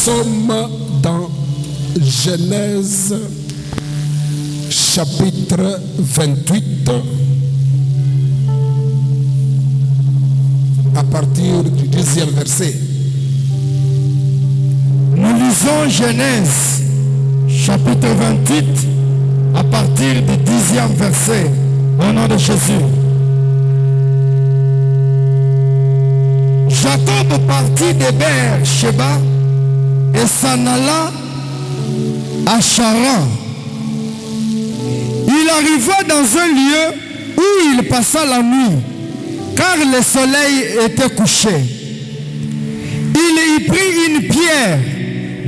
sommes dans Genèse chapitre 28 à partir du 10e verset. Nous lisons Genèse chapitre 28 à partir du 10e verset au nom de Jésus. Jacob partit de Beer-Sheba et s'en alla à Charan. Il arriva dans un lieu où il passa la nuit, car le soleil était couché. Il y prit une pierre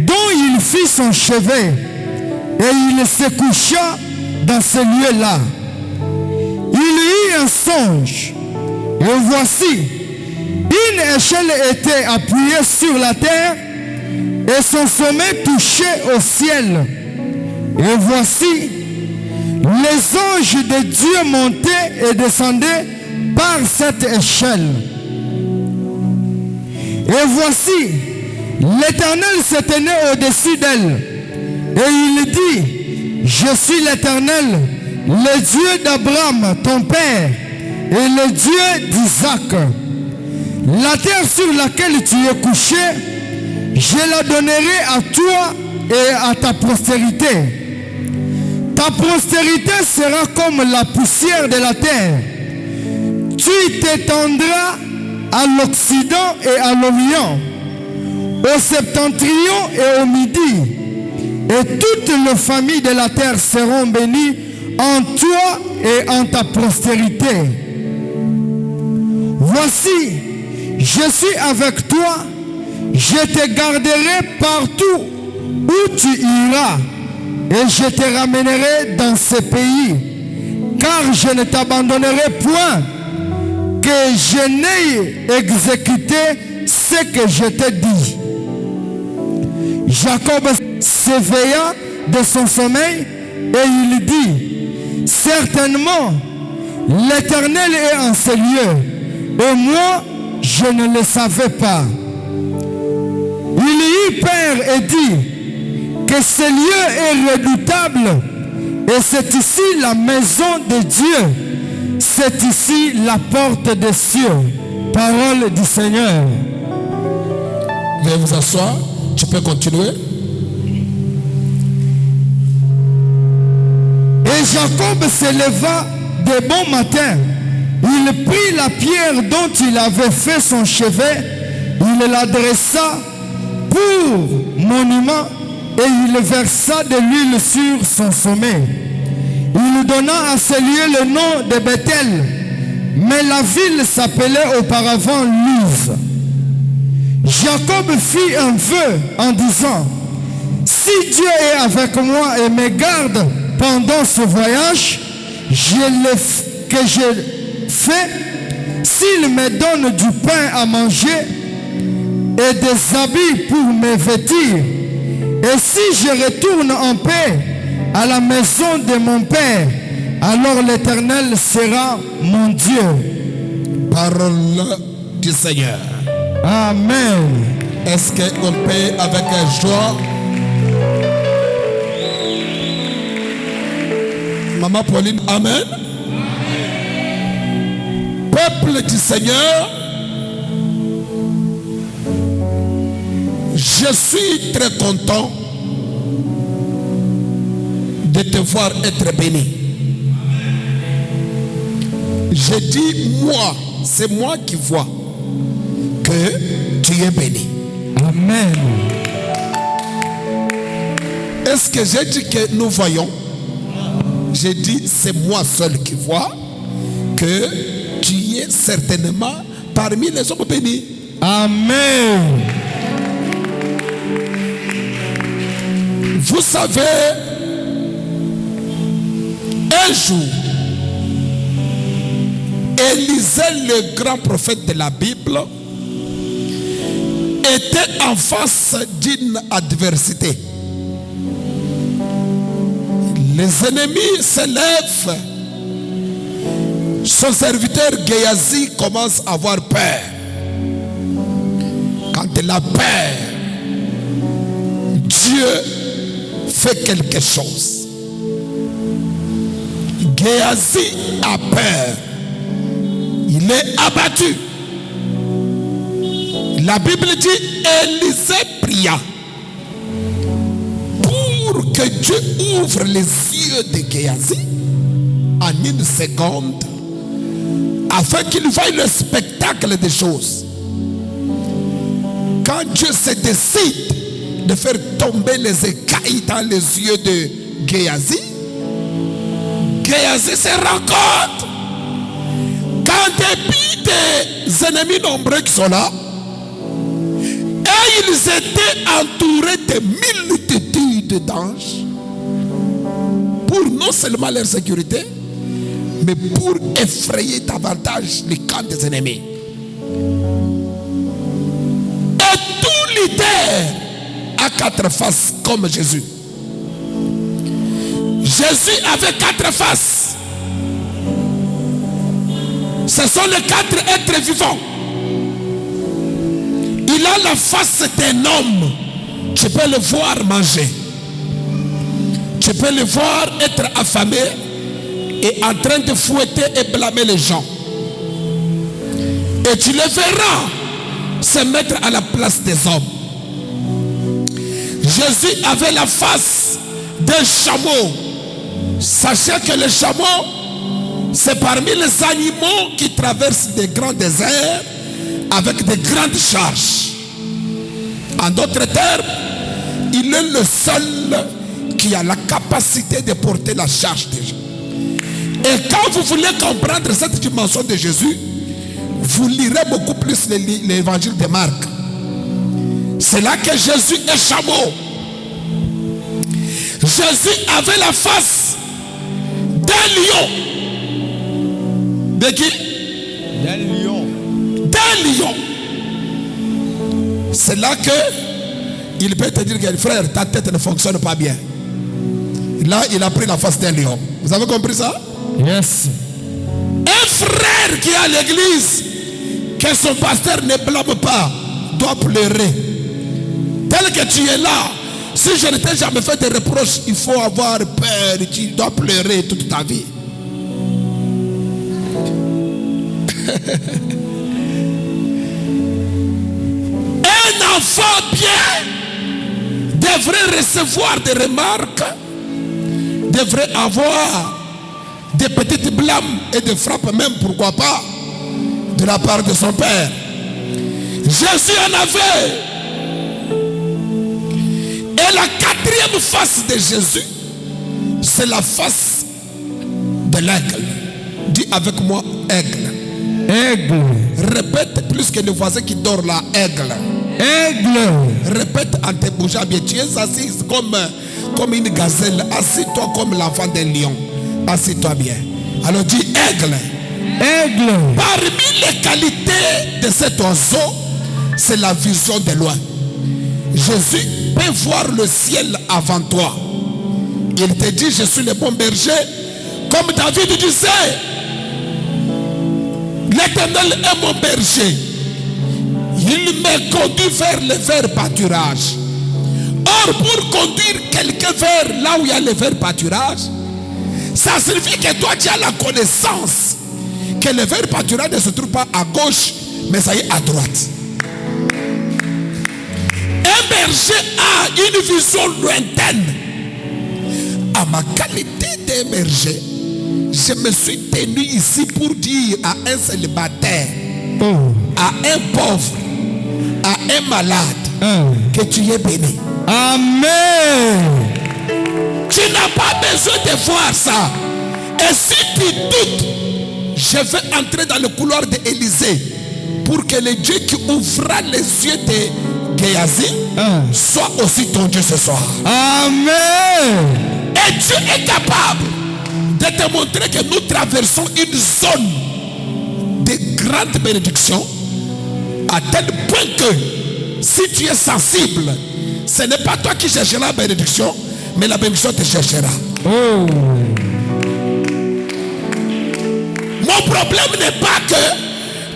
dont il fit son chevet, et il se coucha dans ce lieu-là. Il eut un songe, et voici, une échelle était appuyée sur la terre, et son sommet touchait au ciel. Et voici, les anges de Dieu montaient et descendaient par cette échelle. Et voici, l'Éternel se tenait au-dessus d'elle. Et il dit, je suis l'Éternel, le Dieu d'Abraham, ton père, et le Dieu d'Isaac. La terre sur laquelle tu es couché, je la donnerai à toi et à ta postérité. Ta postérité sera comme la poussière de la terre. Tu t'étendras à l'Occident et à l'Orient, au septentrion et au midi. Et toutes les familles de la terre seront bénies en toi et en ta postérité. Voici, je suis avec toi, je te garderai partout où tu iras, et je te ramènerai dans ce pays, car je ne t'abandonnerai point, que je n'ai exécuté ce que je t'ai dit. Jacob s'éveilla de son sommeil et il dit, certainement, l'Éternel est en ce lieu, et moi, je ne le savais pas. Il eut peur et dit que ce lieu est redoutable, et c'est ici la maison de Dieu, c'est ici la porte des cieux. Parole du Seigneur. Veuillez vous asseoir, tu peux continuer. Et Jacob se leva de bon matin. Il prit la pierre dont il avait fait son chevet, il l'adressa pour monument et il versa de l'huile sur son sommet. Il donna à ce lieu le nom de Bethel, mais la ville s'appelait auparavant Luz. Jacob fit un vœu en disant, si Dieu est avec moi et me garde pendant ce voyage que je fais, s'il me donne du pain à manger et des habits pour me vêtir, et si je retourne en paix à la maison de mon père, alors l'Éternel sera mon Dieu. Parole du Seigneur. Amen. Est-ce qu'on peut avec joie? Maman Pauline, amen. Peuple du Seigneur, je suis très content de te voir être béni. Je dis moi, c'est moi qui vois que tu es béni. Amen. Est-ce que j'ai dit que nous voyons? J'ai dit c'est moi seul qui vois que tu es certainement parmi les hommes bénis. Amen. Vous savez, un jour, Élisée, le grand prophète de la Bible, était en face d'une adversité. Les ennemis se lèvent. Son serviteur Géasi commence à avoir peur. Quand il a peur, Dieu fait quelque chose. Géasi a peur. Il est abattu. La Bible dit, Élisée pria pour que Dieu ouvre les yeux de Géasi en une seconde, afin qu'il voie le spectacle des choses. Quand Dieu se décide de faire tomber les écailles dans les yeux de Géasi, Géasi se rend compte qu'en dépit des ennemis nombreux qui sont là, et ils étaient entourés de multitudes d'anges pour non seulement leur sécurité, mais pour effrayer davantage les camps des ennemis. Et tout leader a 4 faces comme Jésus. Jésus avait 4 faces. Ce sont les 4 êtres vivants. Il a la face d'un homme. Tu peux le voir manger. Tu peux le voir être affamé et en train de fouetter et blâmer les gens. Et tu le verras se mettre à la place des hommes. Jésus avait la face d'un chameau. Sachez que le chameau, c'est parmi les animaux qui traversent des grands déserts avec de grandes charges. En d'autres termes, il est le seul qui a la capacité de porter la charge des gens. Et quand vous voulez comprendre cette dimension de Jésus, vous lirez beaucoup plus l'évangile de Marc. C'est là que Jésus est chameau. Jésus avait la face d'un lion. De qui? D'un lion. D'un lion. C'est là que il peut te dire que frère, ta tête ne fonctionne pas bien. Là, il a pris la face d'un lion. Vous avez compris ça? Yes. Un frère qui est à l'église, que son pasteur ne blâme pas, doit pleurer. Tel que tu es là, si je ne t'ai jamais fait de reproches, il faut avoir peur. Tu dois pleurer toute ta vie. Un enfant bien devrait recevoir des remarques, devrait avoir des petites blâmes et des frappes même, pourquoi pas, de la part de son père. Jésus en avait. Et la 4e face de Jésus, c'est la face de l'aigle. Dis avec moi, aigle. Aigle. Répète plus que le voisin qui dort là, aigle. Aigle. Répète en te bougeant bien. Tu es assis comme une gazelle. Assis-toi comme l'enfant d'un lion. Assis-toi bien. Alors dis aigle. Aigle. Parmi les qualités de cet oiseau, c'est la vision de loin. Jésus peut voir le ciel avant toi. Il te dit, je suis le bon berger. Comme David disait, l'Éternel est mon berger. Il me conduit vers le vert pâturage. Or, pour conduire quelqu'un vers là où il y a le vert pâturage, ça signifie que toi tu as la connaissance que le vert pâturage ne se trouve pas à gauche, mais ça y est à droite. Un berger a une vision lointaine. À ma qualité de berger, je me suis tenu ici pour dire à un célibataire, à un pauvre, à un malade, que tu es béni. Amen. Tu n'as pas besoin de voir ça. Et si tu doutes, je vais entrer dans le couloir d'Élisée pour que le Dieu qui ouvrira les yeux de Géasi soit aussi ton Dieu ce soir. Amen. Et Dieu est capable de te montrer que nous traversons une zone de grande bénédiction, à tel point que si tu es sensible, ce n'est pas toi qui chercheras la bénédiction, mais la bénédiction te cherchera. Mon problème n'est pas que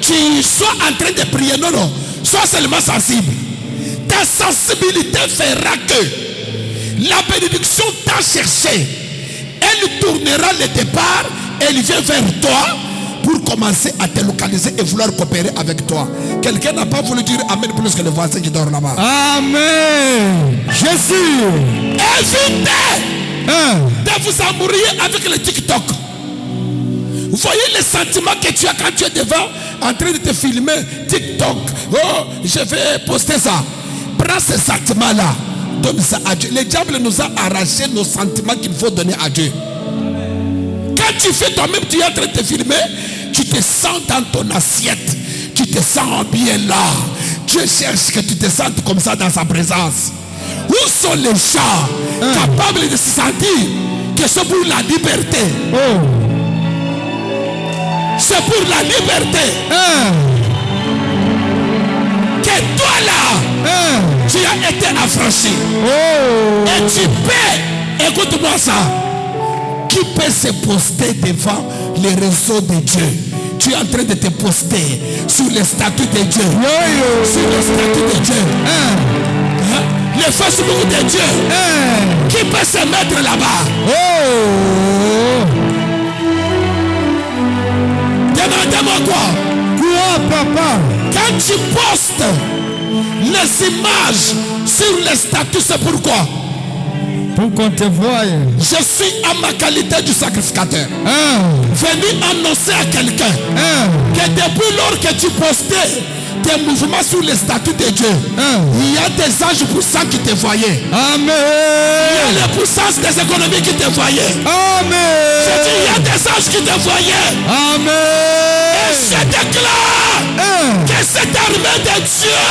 tu sois en train de prier, non, non, sois seulement sensible. Ta sensibilité fera que La bénédiction t'a cherché. Elle tournera le départ. Elle vient vers toi pour commencer à te localiser et vouloir coopérer avec toi. Quelqu'un n'a pas voulu dire Amen plus que le voisin qui dort là-bas. Amen. Jésus. Évitez de vous embrouiller avec le TikTok. Vous voyez les sentiments que tu as quand tu es devant en train de te filmer TikTok. Oh, je vais poster ça. Prends ces sentiments-là. Donne ça à Dieu. Le diable nous a arraché nos sentiments qu'il faut donner à Dieu. Quand tu fais toi-même, tu es en train de te filmer, tu te sens dans ton assiette. Tu te sens bien là. Dieu cherche que tu te sentes comme ça dans sa présence. Où sont les gens capables de se sentir que c'est pour la liberté? C'est pour la liberté. Que toi là, tu as été affranchi. Et tu peux, écoute-moi ça, qui peut se poster devant les réseaux de Dieu? Tu es en train de te poster sur les statuts de Dieu. Sur les statuts de Dieu. Le Facebook de Dieu. Qui peut se mettre là-bas? Demandez-moi quoi? Quoi, papa? Quand tu postes les images sur les statuts, c'est pourquoi? Pour qu'on te voie. Je suis en ma qualité du sacrificateur. Venu annoncer à quelqu'un que depuis lors que tu postais tes mouvements sur les statuts de Dieu, il y a des anges puissants qui te voyaient. Amen. Il y a les puissances des économies qui te voyaient. Amen. Je dis, il y a des anges qui te voyaient. Amen. Et je déclare que cette armée de Dieu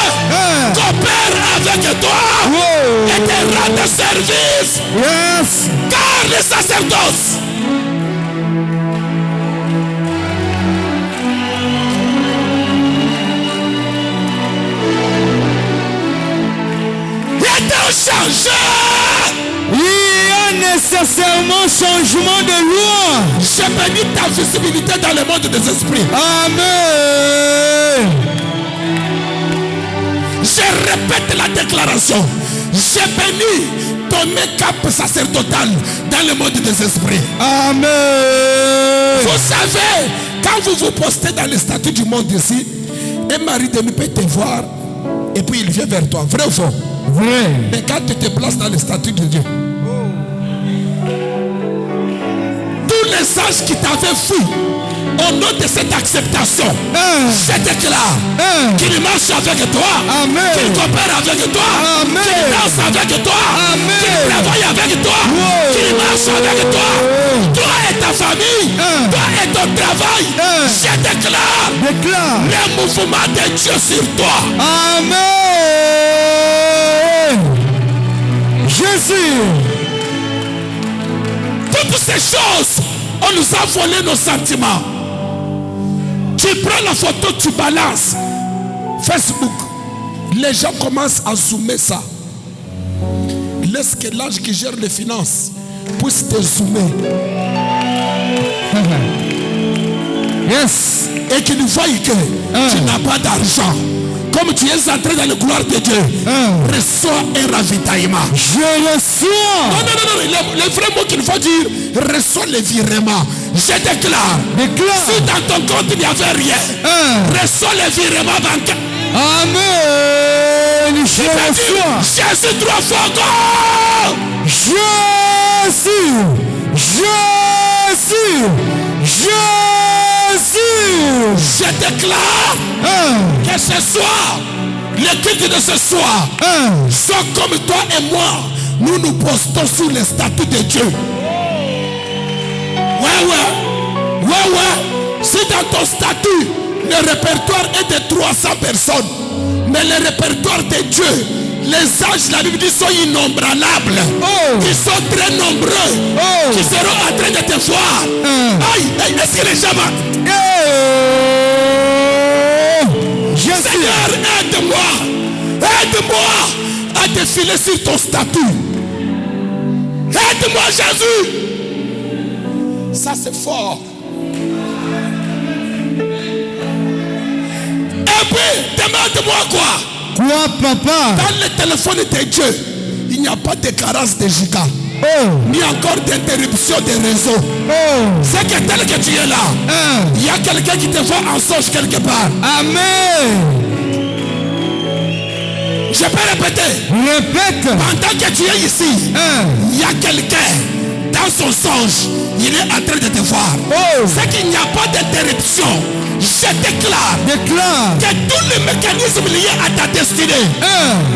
coopère avec toi et te rend service. Yes. Car le sacerdoce changé. Il y a nécessairement changement de loi. Je bénis ta visibilité dans le monde des esprits. Amen. Je répète la déclaration. Je bénis ton make-up sacerdotal dans le monde des esprits. Amen. Vous savez, quand vous vous postez dans les statuts du monde ici, un mari de nous peut te voir et puis il vient vers toi. Vrai ou faux? Vrai. Mais quand tu te places dans les statuts de Dieu, tous les anges qui t'avaient fui au nom de cette acceptation, je déclare qu'il marche avec toi, qu'il coopère avec toi, qu'il danse avec toi, qu'il travaille avec toi, qu'il marche avec toi, toi et ta famille, toi et ton travail. Je déclare le mouvement de Dieu sur toi. Amen. Jésus. Toutes ces choses, on nous a volé nos sentiments. Tu prends la photo, tu balances. Facebook, les gens commencent à zoomer ça. Laisse que l'ange qui gère les finances puisse te zoomer. Yes. Et qu'il voie que tu n'as pas d'argent. Comme tu es entré dans la gloire de Dieu, reçois un ravitaillement. Je reçois. Non. Le vrai mot qu'il faut dire, reçois le virement. Je déclare. Si dans ton compte il n'y avait rien, reçois le virement bancaire. Amen. Je reçois. Jésus 3 fois encore. Jésus. Je déclare que ce soir, le culte de ce soir, soit comme toi et moi, nous nous postons sur les statuts de Dieu. Ouais. Si dans ton statut, le répertoire est de 300 personnes, mais le répertoire de Dieu, les anges, la Bible dit, sont innombrables. Ils sont très nombreux. Qui seront en train de te voir. Aïe, est-ce que les gens vont? Seigneur, aide-moi à défiler sur ton statut. Aide-moi, Jésus. Ça, c'est fort. Et puis, demande-moi quoi? Quoi, papa? Dans le téléphone de Dieu, il il n'y a pas de carence de giga, Oh. ni encore d'interruption des réseaux. Oh. C'est que tel que tu es là, il y a quelqu'un qui te voit en songe quelque part. Amen. Je peux répéter. Répète. Pendant que tu es ici, il y a quelqu'un dans son songe, il est en train de te voir. Oh. C'est qu'il n'y a pas d'interruption. Je déclare Déclare. que tous les mécanismes liés à ta destinée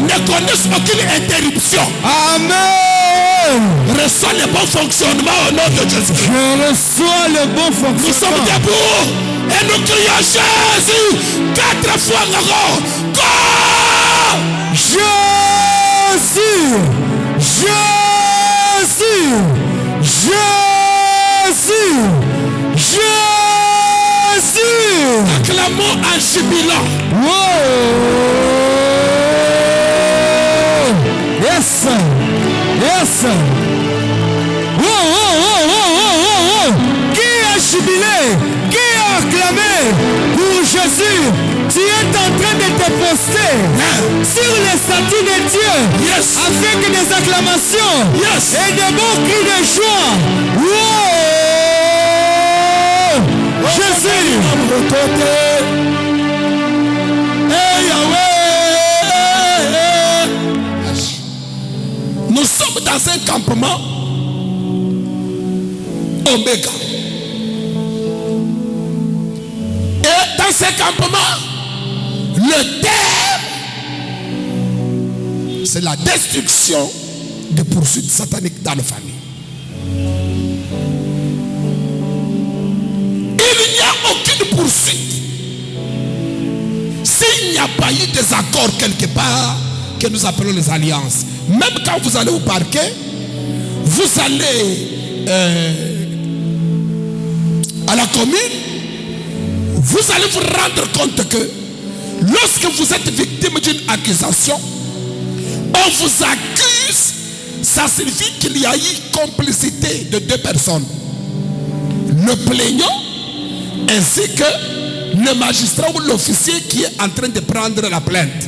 ne connaissent aucune interruption. Amen. Reçois le bon fonctionnement au nom de Jésus. Je reçois le bon Nous sommes fonctionnement. debout et nous crions Jésus 4 fois encore. Go! Jésus. Jésus. Jésus. Jésus. Acclamons en jubilant. Wow. Yes. Yes. Wow, wow, wow, wow, wow, wow. Qui a jubilé? Qui a acclamé pour Jésus? Tu es en train de te poster sur les statues de Dieu Yes. avec des acclamations Yes. et de bons cris de joie. Wow. Jésus. Nous sommes dans un campement Oméga. Et dans ce campement, le thème, c'est la destruction des poursuites sataniques dans la famille. Il n'y a aucune poursuite s'il n'y a pas eu des accords quelque part que nous appelons les alliances. Même quand vous allez au parquet, vous allez à la commune, vous allez vous rendre compte que lorsque vous êtes victime d'une accusation, on vous accuse, ça signifie qu'il y a eu complicité de deux personnes. Le plaignant ainsi que le magistrat ou l'officier qui est en train de prendre la plainte.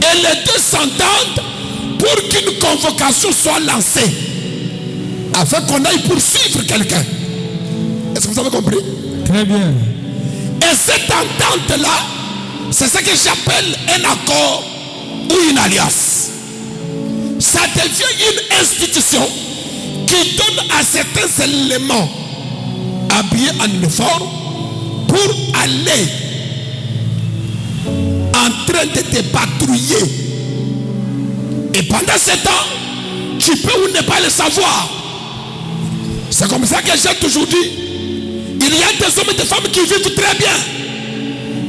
Et les deux s'entendent pour qu'une convocation soit lancée afin qu'on aille poursuivre quelqu'un. Est-ce que vous avez compris? Très bien. Et cette entente-là, c'est ce que j'appelle un accord ou une alliance. Ça devient une institution qui donne à certains éléments habillés en uniforme pour aller en train de te patrouiller. Et pendant ce temps, tu peux ou ne pas le savoir. C'est comme ça que j'ai toujours dit. Il y a des hommes et des femmes qui vivent très bien.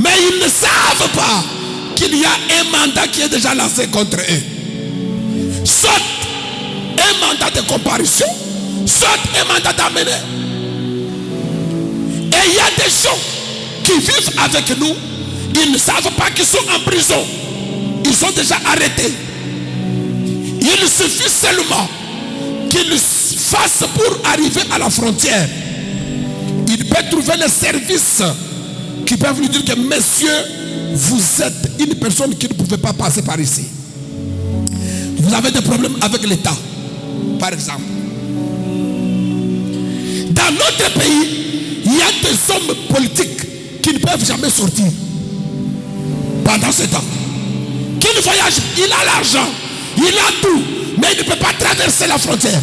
Mais ils ne savent pas qu'il y a un mandat qui est déjà lancé contre eux. Soit un mandat de comparution, soit un mandat d'amener. Et il y a des gens qui vivent avec nous. Ils ne savent pas qu'ils sont en prison. Ils sont déjà arrêtés. Il suffit seulement qu'ils fassent pour arriver à la frontière. Il peut trouver les services qui peuvent lui dire que messieurs, vous êtes une personne qui ne pouvait pas passer par ici. Vous avez des problèmes avec l'État, par exemple. Dans notre pays, il y a des hommes politiques qui ne peuvent jamais sortir pendant ce temps. Qui ne voyage, il a l'argent, il a tout, mais il ne peut pas traverser la frontière.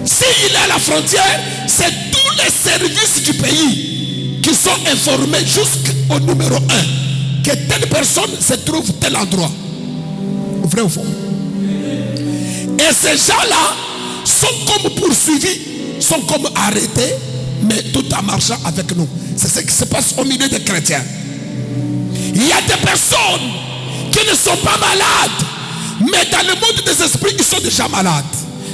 S'il est à la frontière, c'est tous les services du pays qui sont informés jusqu'au numéro 1 que telle personne se trouve tel endroit. Vrai ou faux? Et ces gens-là sont comme poursuivis, sont comme arrêtés, mais tout en marchant avec nous. C'est ce qui se passe au milieu des chrétiens. Il y a des personnes qui ne sont pas malades, mais dans le monde des esprits, ils sont déjà malades.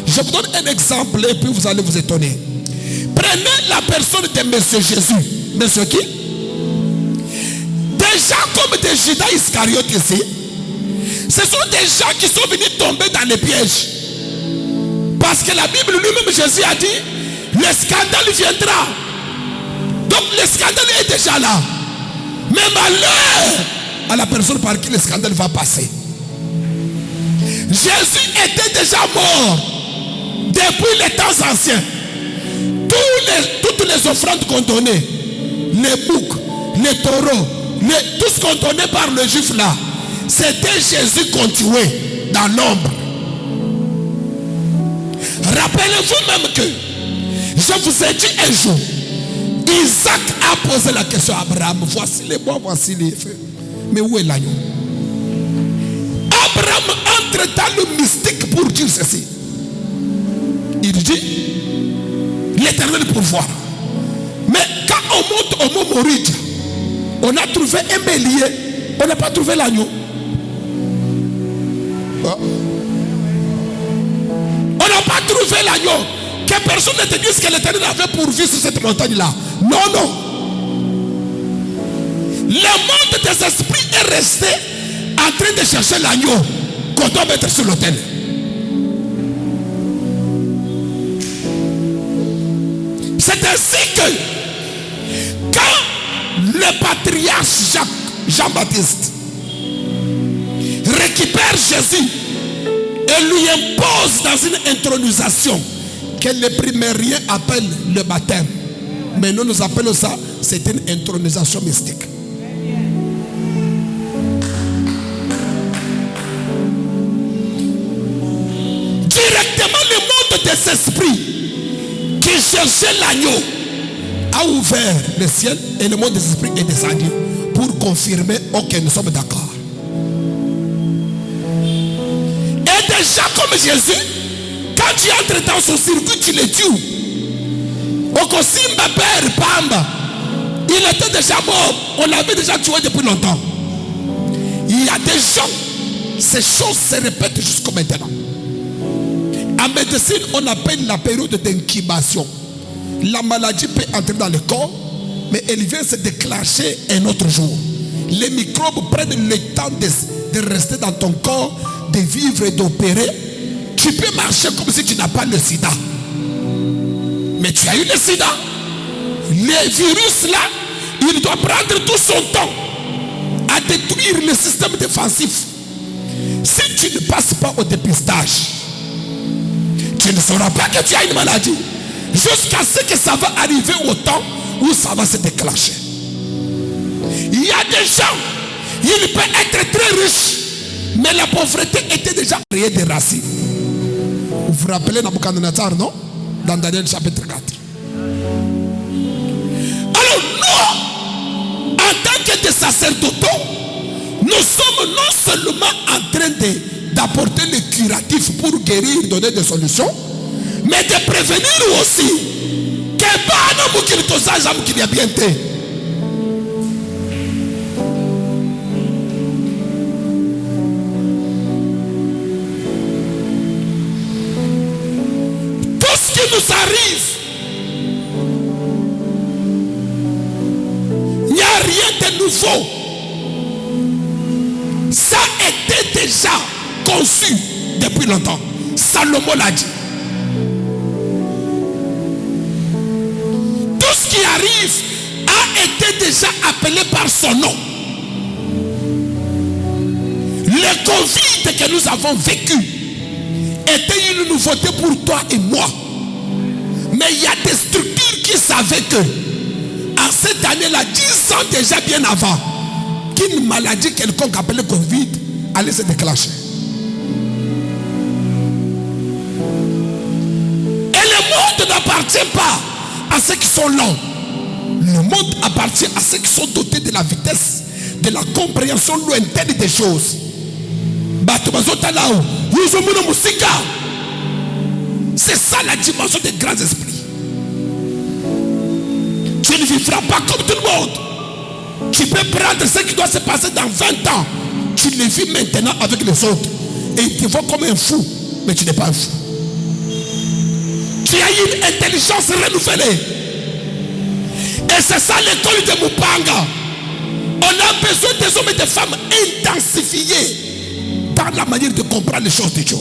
Je vous donne un exemple et puis vous allez vous étonner. Prenez la personne de Monsieur Jésus. Monsieur qui? Des gens comme des Judas Iscariotes ici, ce sont des gens qui sont venus tomber dans les pièges. Parce que la Bible lui-même, Jésus a dit, le scandale viendra. Donc le scandale est déjà là. Mais malheur à la personne par qui le scandale va passer. Jésus était déjà mort depuis les temps anciens. Toutes les offrandes qu'on donnait, les boucs, les taureaux, tout ce qu'on donnait par le juif là, c'était Jésus continué dans l'ombre. Rappelez-vous même que je vous ai dit un jour, Isaac a posé la question à Abraham, voici les bois, voici les feux. Mais où est l'agneau? Abraham entre dans le mystique pour dire ceci. Il dit, l'Éternel pourvoit. Mais quand on monte au mont Morid, on a trouvé un bélier, on n'a pas trouvé l'agneau. On n'a pas trouvé l'agneau. Que personne ne te dise que l'Éternel avait pourvu sur cette montagne-là. Non, non. Le monde des esprits est resté en train de chercher l'agneau qu'on doit mettre sur l'autel. C'est ainsi que quand le patriarche Jean-Baptiste récupère Jésus et lui impose dans une intronisation que les primériens appellent le baptême, mais nous appelons ça, c'est une intronisation mystique. Directement le monde des esprits qui cherchait l'agneau a ouvert le ciel et le monde des esprits est descendu pour confirmer que nous sommes d'accord. Et déjà comme Jésus, quand tu entres dans son circuit, tu le tues. Okosimba père Pamba, il était déjà mort, on l'avait déjà tué depuis longtemps. Il y a des gens, ces choses se répètent jusqu'au maintenant. En médecine, on appelle la période d'incubation. La maladie peut entrer dans le corps, mais elle vient se déclencher un autre jour. Les microbes prennent le temps de rester dans ton corps, de vivre et d'opérer. Tu peux marcher comme si tu n'as pas le sida. Mais tu as eu le sida. Le virus là, il doit prendre tout son temps à détruire le système défensif. Si tu ne passes pas au dépistage, tu ne sauras pas que tu as une maladie. Jusqu'à ce que ça va arriver au temps où ça va se déclencher. Il y a des gens, ils peuvent être très riches, mais la pauvreté était déjà créée des racines. Vous vous rappelez Nabucodonosor, non? Dans Daniel chapitre 4. Alors nous, en tant que des sacerdotaux, nous sommes non seulement en train d'apporter le curatif pour guérir, donner des solutions, mais de prévenir aussi que qu'il y a bien été. Tout ce qui nous arrive, il n'y a rien de nouveau. Ça était déjà conçu depuis longtemps. Salomon l'a dit. Tout ce qui arrive a été déjà appelé par son nom. Le Covid que nous avons vécu était une nouveauté pour toi et moi. Mais il y a des structures qui savaient que en cette année-là, 10 ans déjà bien avant, qu'une maladie quelconque appelée Covid allait se déclencher. Et le monde n'appartient pas à ceux qui sont lents. Le monde appartient à ceux qui sont dotés de la vitesse, de la compréhension lointaine des choses. C'est ça la dimension des grands esprits. Tu ne vivras pas comme tout le monde. Tu peux prendre ce qui doit se passer dans 20 ans. Tu le vis maintenant avec les autres. Et ils te voient comme un fou. Mais tu n'es pas un fou. Tu as une intelligence renouvelée. Et c'est ça l'école de Mupanga. On a besoin des hommes et des femmes intensifiés dans la manière de comprendre les choses de Dieu.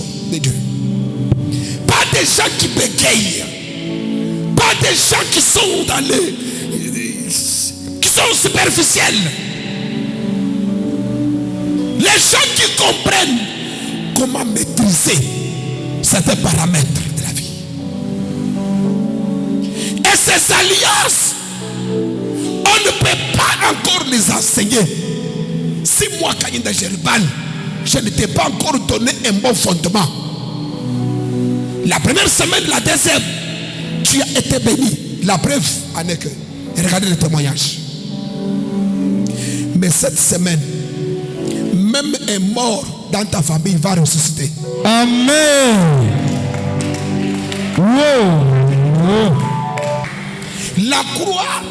Pas des gens qui bégayent. Pas des gens qui sont dans les... qui sont superficiels. Les gens qui comprennent comment maîtriser certains paramètres de la vie. Et ces alliances, on ne peut pas encore les enseigner. Si moi, Kanyinda Jeriban, je ne t'ai pas encore donné un bon fondement. La première semaine, la deuxième, tu as été béni. La preuve en est que, regardez le témoignage. Mais cette semaine, même un mort dans ta famille va ressusciter. Amen. Wow. La croix,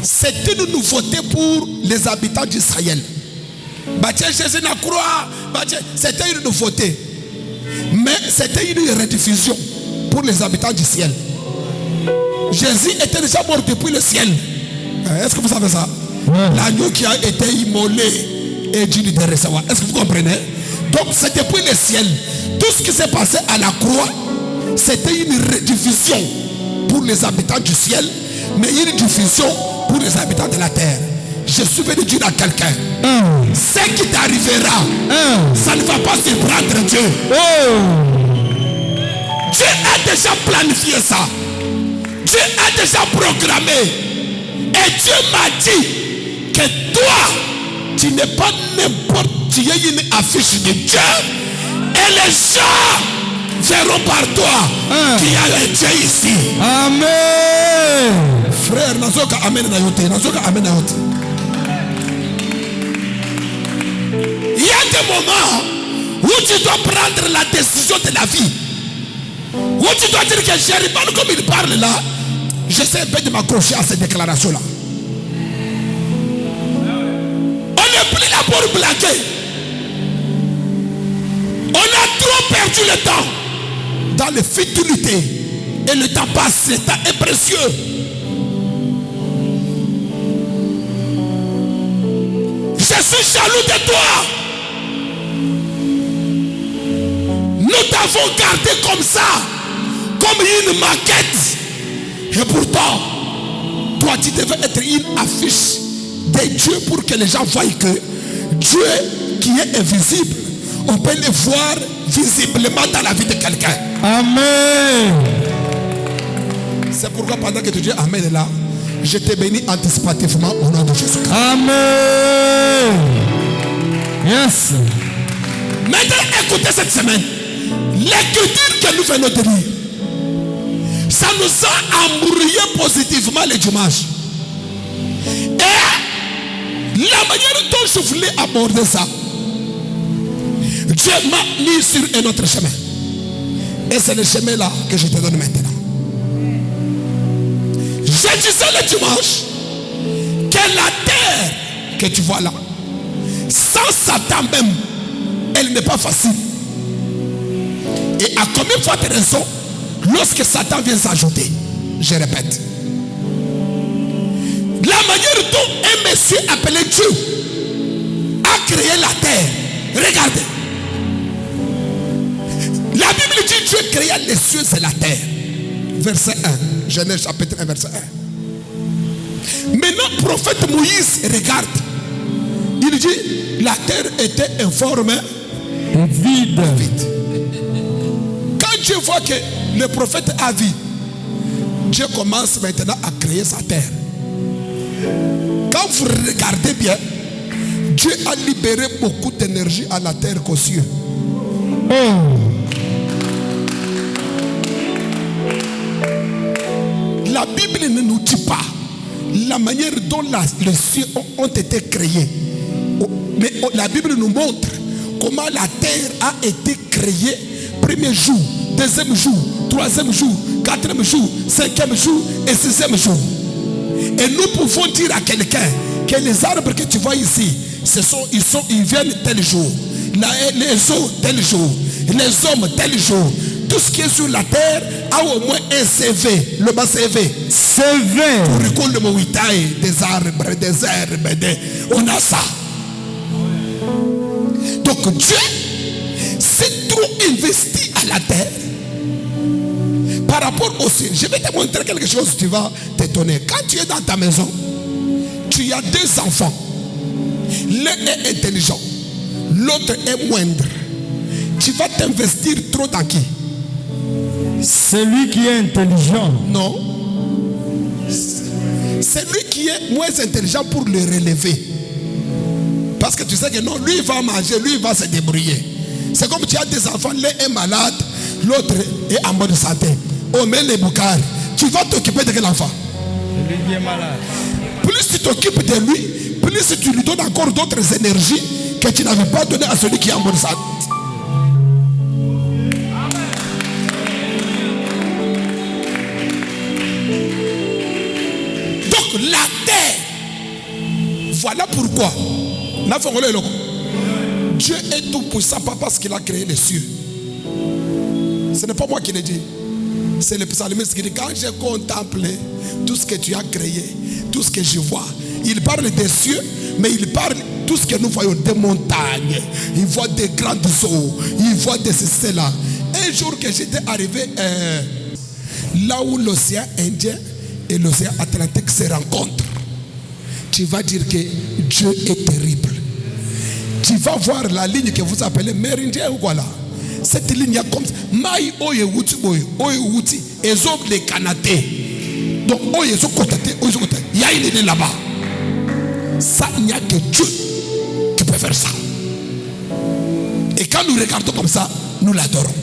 c'est une nouveauté pour les habitants d'Israël. Jésus na croix, c'était une nouveauté. Mais c'était une rediffusion pour les habitants du ciel. Jésus était déjà mort depuis le ciel. Est-ce que vous savez ça? L'agneau qui a été immolé et digne de recevoir. Est-ce que vous comprenez? Donc c'est depuis le ciel. Tout ce qui s'est passé à la croix, c'était une rediffusion pour les habitants du ciel, mais une diffusion pour les habitants de la terre. Je suis venu dire à quelqu'un, ce qui t'arrivera, ça ne va pas surprendre Dieu. Dieu a déjà planifié ça. Dieu a déjà programmé. Et Dieu m'a dit que toi, tu n'es pas n'importe, tu es une affiche de Dieu. Et les gens verront par toi qu'il y a un Dieu ici. Amen. Frère, nazoka amen na yote, nazoka amen na yote. Il y a des moments où tu dois prendre la décision de la vie. Où tu dois dire que Jeriban, comme il parle là, j'essaie un peu de m'accrocher à cette déclaration-là. On n'est plus là pour blaguer. On a trop perdu le temps dans les futilités. Et le temps passe, le temps est précieux. Je suis jaloux de toi. Nous t'avons gardé comme ça, comme une maquette. Et pourtant, toi tu devais être une affiche de Dieu pour que les gens voient que Dieu qui est invisible, on peut le voir visiblement dans la vie de quelqu'un. Amen. C'est pourquoi pendant que tu dis Amen est là, je te bénis anticipativement au nom de Jésus. Amen. Yes. Maintenant, écoutez cette semaine. L'écriture que nous venons de lire, ça nous a embrouillé positivement le dimanche. Et la manière dont je voulais aborder ça, Dieu m'a mis sur un autre chemin. Et c'est le chemin là que je te donne maintenant. Je disais le dimanche que la terre que tu vois là, sans Satan même, elle n'est pas facile. Et à combien de fois de raison, lorsque Satan vient s'ajouter, je répète, la manière dont un monsieur appelé Dieu a créé la terre, regardez. La Bible dit Dieu créa les cieux et la terre. Verset 1, Genèse chapitre 1, verset 1. Maintenant, prophète Moïse regarde. Il dit, la terre était informe Et vide. Quand Dieu voit que le prophète a vu, Dieu commence maintenant à créer sa terre. Quand vous regardez bien, Dieu a libéré beaucoup d'énergie à la terre qu'aux cieux. La Bible ne nous dit pas la manière dont les cieux ont été créés. Mais la Bible nous montre comment la terre a été créée. Premier jour, deuxième jour, troisième jour, quatrième jour, cinquième jour et sixième jour. Et nous pouvons dire à quelqu'un que les arbres que tu vois ici, ils viennent tel jour. Les eaux tel jour. Les hommes tel jour. Tout ce qui est sur la terre a au moins un CV. Le bas CV. CV. Pour reconnaître le mouitaï des arbres, des herbes. On a ça. Donc Dieu s'est trop investi à la terre par rapport au ciel. Je vais te montrer quelque chose, tu vas t'étonner. Quand tu es dans ta maison, tu as deux enfants. L'un est intelligent, l'autre est moindre. tu vas t'investir trop dans qui? Celui qui est intelligent. Non. C'est lui qui est moins intelligent pour le relever. Parce que tu sais que non, lui il va manger, lui il va se débrouiller. C'est comme tu as des enfants, l'un est malade, l'autre est en bonne santé. Oh, mais les boucars, tu vas t'occuper de quel enfant? Celui qui est malade. Plus tu t'occupes de lui, plus tu lui donnes encore d'autres énergies que tu n'avais pas donné à celui qui est en bonne santé. Donc la terre, voilà pourquoi Dieu est tout puissant, pas parce qu'il a créé les cieux. Ce n'est pas moi qui l'ai dit. C'est le psalmiste qui dit, quand j'ai contemplé tout ce que tu as créé, tout ce que je vois, il parle des cieux, mais il parle de tout ce que nous voyons, des montagnes, il voit des grandes eaux, il voit des cela. Un jour que j'étais arrivé là où l'océan Indien et l'océan Atlantique se rencontrent, tu vas dire que Dieu est terrible. Tu vas voir la ligne que vous appelez Mérindien ou voilà. Cette ligne comme Maï Oye Wuti Boy, Oye Wuti, et autres les Kanaté. Donc Oye Zokotate, Oye Zokotate, Y'a il est là-bas. Ça, il n'y a que Dieu qui peut faire ça. Et quand nous regardons comme ça, nous l'adorons.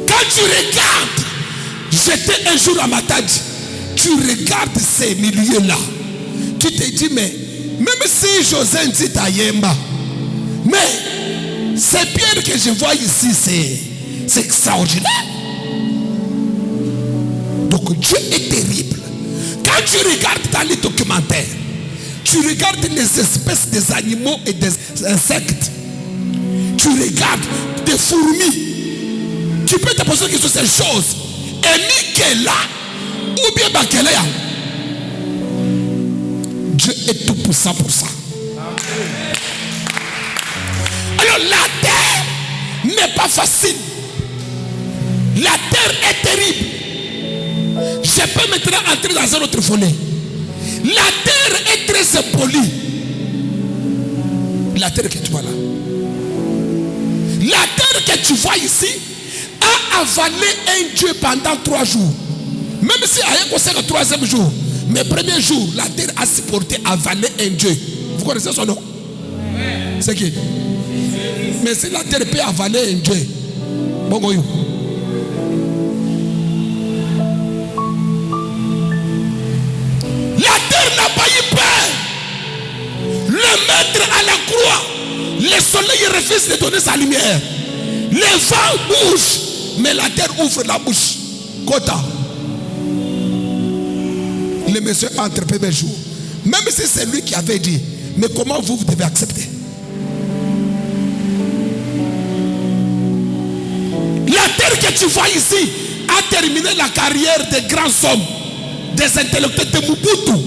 Quand tu regardes, j'étais un jour à Matadi, tu regardes ces milieux-là, tu te dis, mais même si José dit Tayemba, mais ces pierres que je vois ici, c'est extraordinaire. Donc Dieu est terrible. Quand tu regardes dans les documentaires, tu regardes les espèces des animaux et des insectes, tu regardes des fourmis, tu peux te poser sur ces choses. Et Mikela, ou bien Bakelea, Dieu est tout puissant pour ça. Alors la terre n'est pas facile. La terre est terrible. Je peux maintenant entrer dans un autre volet. La terre est très impolie. La terre que tu vois là. La terre que tu vois ici a avalé un Dieu pendant 3 jours. Même si elle est le 3e jour, mais premier jour, la terre a supporté avaler un Dieu. Vous connaissez son nom? C'est qui? Mais si la terre peut avaler un Dieu, bon, la terre n'a pas eu peur. Le mettre à la croix, le soleil refuse de donner sa lumière. Les vents bougent, mais la terre ouvre la bouche. Kota. Le monsieur entre premier jour. Même si c'est lui qui avait dit, mais comment vous devez accepter? La terre que tu vois ici a terminé la carrière des grands hommes, des intellectuels de Mobutu,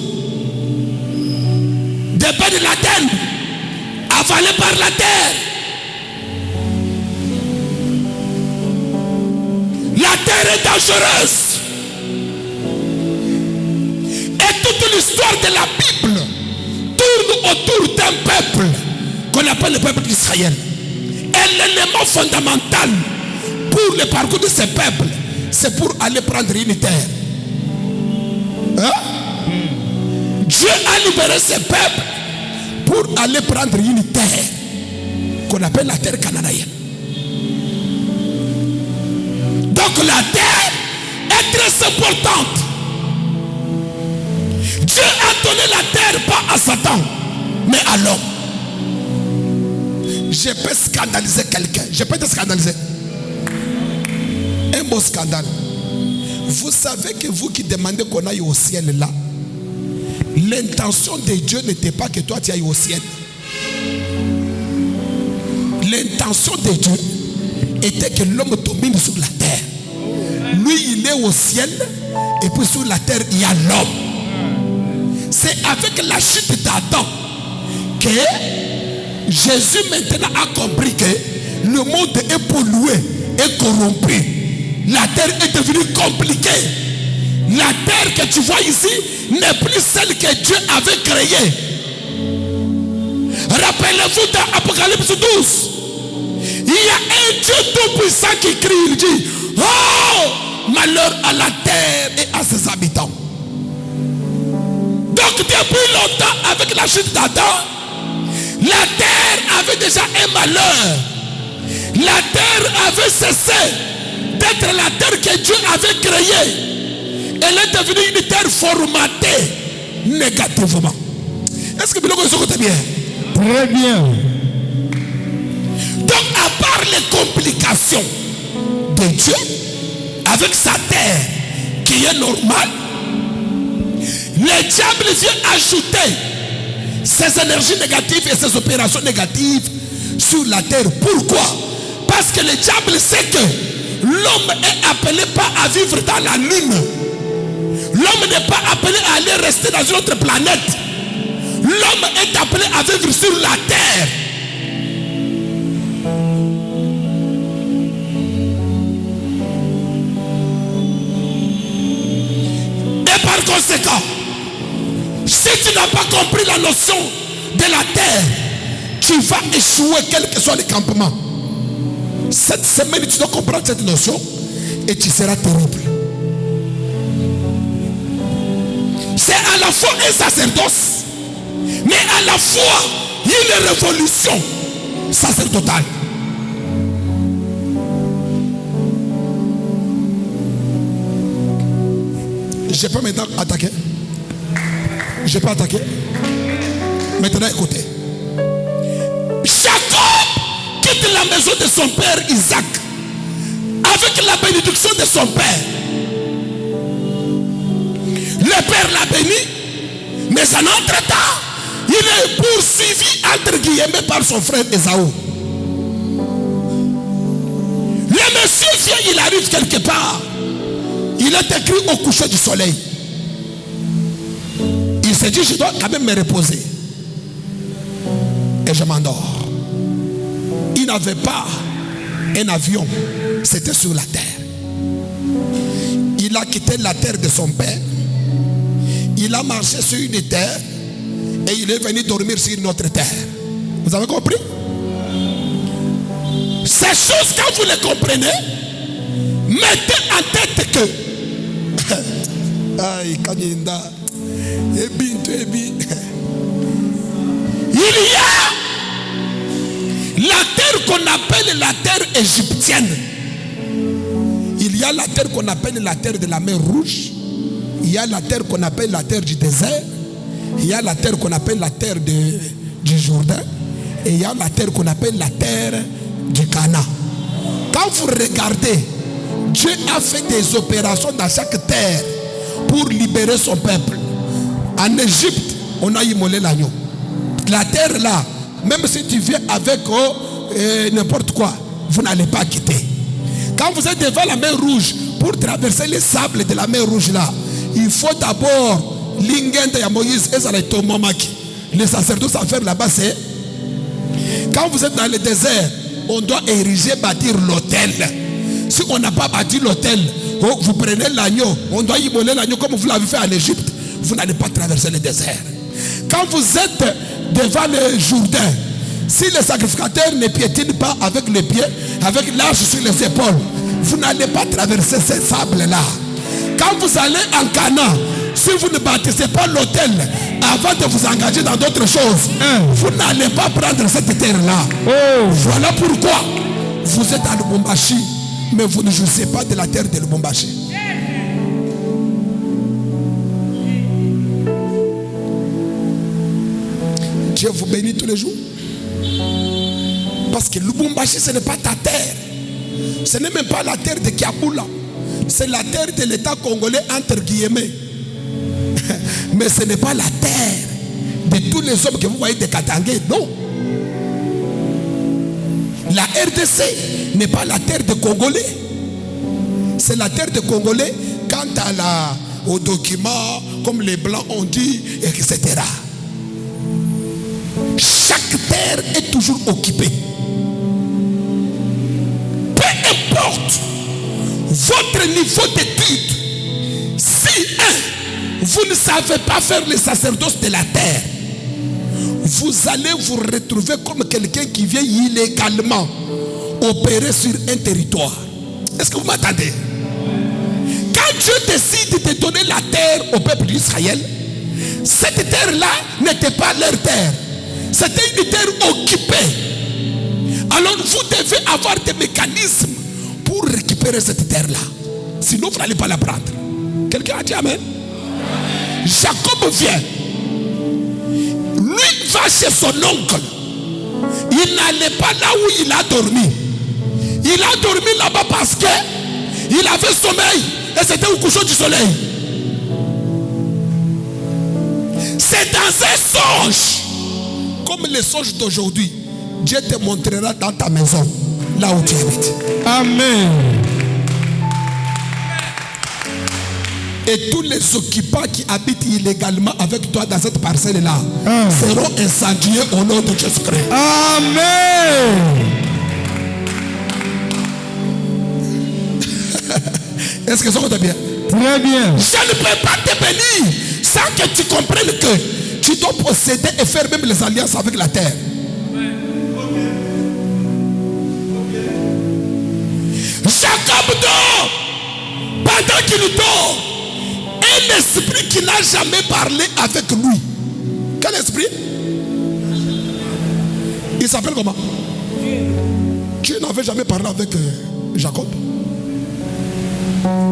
des Ben Laden, avalés par la terre. La terre est dangereuse. Et toute l'histoire de la Bible tourne autour d'un peuple qu'on appelle le peuple d'Israël. Et l'élément fondamental pour le parcours de ce peuple, c'est pour aller prendre une terre. Hein? Dieu a libéré ce peuple pour aller prendre une terre qu'on appelle la terre cananéenne. Donc la terre est très importante. Dieu a donné la terre pas à Satan, mais à l'homme. Je peux scandaliser quelqu'un. Je peux te scandaliser. Un beau scandale. Vous savez que vous qui demandez qu'on aille au ciel là, l'intention de Dieu n'était pas que toi tu ailles au ciel. L'intention de Dieu était que l'homme domine sur la terre. Lui il est au ciel et puis sur la terre il y a l'homme. C'est avec la chute d'Adam que Jésus maintenant a compris que le monde est pollué et corrompu. La terre est devenue compliquée. La terre que tu vois ici n'est plus celle que Dieu avait créée. Rappelez-vous dans Apocalypse 12. Il y a un Dieu tout-puissant qui crie, il dit, oh, malheur à la terre et à ses habitants. Donc depuis longtemps, avec la chute d'Adam, la terre avait déjà un malheur. La terre avait cessé d'être la terre que Dieu avait créée. Elle est devenue une terre formatée négativement. Est-ce que vous écoutez bien? Très bien. Donc à part les complications de Dieu avec sa terre qui est normale, le diable vient ajouter ses énergies négatives et ses opérations négatives sur la terre. Pourquoi? Parce que le diable sait que l'homme est appelé pas à vivre dans la lune. L'homme n'est pas appelé à aller rester dans une autre planète. L'homme est appelé à vivre sur la terre. Et par conséquent, si tu n'as pas compris la notion de la terre, tu vas échouer quel que soit le campement. Cette semaine, tu dois comprendre cette notion et tu seras terrible. C'est à la fois un sacerdoce, mais à la fois une révolution sacerdotale. Je peux maintenant attaquer. Je peux attaquer. Maintenant écoutez. Jacob quitte la maison de son père Isaac avec la bénédiction de son père. Le père l'a béni, mais en entre-temps, il est poursuivi entre guillemets par son frère Ésaü. Le monsieur vient, il arrive quelque part. Il est écrit au coucher du soleil. Il s'est dit, je dois quand même me reposer. Et je m'endors. Il n'avait pas un avion, c'était sur la terre. Il a quitté la terre de son père. Il a marché sur une terre et il est venu dormir sur une autre terre. Vous avez compris? Ces choses, quand vous les comprenez, mettez en tête que il y a la terre qu'on appelle la terre égyptienne. Il y a la terre qu'on appelle la terre de la mer Rouge. Il y a la terre qu'on appelle la terre du désert. Il y a la terre qu'on appelle la terre du Jourdain. Et il y a la terre qu'on appelle la terre du Cana. Quand vous regardez, Dieu a fait des opérations dans chaque terre pour libérer son peuple. En Égypte, on a immolé l'agneau. La terre là, même si tu viens avec n'importe quoi, vous n'allez pas quitter. Quand vous êtes devant la mer Rouge, pour traverser les sables de la mer Rouge là, il faut d'abord l'ingente ya Moïse et Zalaïtomomaki. Les sacerdoces à faire là-bas, c'est quand vous êtes dans le désert, on doit ériger, bâtir l'autel. Si on n'a pas bâti l'autel, vous prenez l'agneau, on doit immoler l'agneau comme vous l'avez fait en Égypte. Vous n'allez pas traverser le désert. Quand vous êtes devant le Jourdain, si le sacrificateur ne piétine pas avec les pieds, avec l'arche sur les épaules, vous n'allez pas traverser ces sables-là. Quand vous allez en Canaan, si vous ne bâtissez pas l'autel avant de vous engager dans d'autres choses, vous n'allez pas prendre cette terre-là. Voilà pourquoi vous êtes à Lubumbashi, mais vous ne jouissez pas de la terre de Lubumbashi. Dieu vous bénit tous les jours. Parce que Lubumbashi, ce n'est pas ta terre. Ce n'est même pas la terre de Kiabula. C'est la terre de l'État congolais entre guillemets. Mais ce n'est pas la terre de tous les hommes que vous voyez de Katangé. Non. La RDC n'est pas la terre des Congolais. C'est la terre des Congolais quant aux documents, comme les Blancs ont dit, etc. Chaque terre est toujours occupée. Peu importe votre niveau d'étude, si vous ne savez pas faire le sacerdoce de la terre, vous allez vous retrouver comme quelqu'un qui vient illégalement opérer sur un territoire. Est-ce que vous m'entendez? Quand Dieu décide de donner la terre au peuple d'Israël, cette terre-là n'était pas leur terre. C'était une terre occupée. Alors vous devez avoir des mécanismes pour récupérer cette terre-là. Sinon vous n'allez pas la prendre. Quelqu'un a dit amen? Jacob vient. Lui va chez son oncle. Il n'allait pas là où il a dormi. Il a dormi là-bas parce que il avait sommeil. Et c'était au coucher du soleil. C'est dans un songe. Comme les songes d'aujourd'hui. Dieu te montrera dans ta maison. Là où tu habites. Amen. Et tous les occupants qui habitent illégalement avec toi dans cette parcelle-là seront incendiés au nom de Jésus-Christ. Amen. Est-ce que ça va bien? Très bien. Je ne peux pas te bénir sans que tu comprennes que tu dois posséder et faire même les alliances avec la terre. Jacob dort. Pendant qu'il dort, un esprit qui n'a jamais parlé avec lui. Quel esprit? Il s'appelle comment? Dieu n'avait jamais parlé avec Jacob.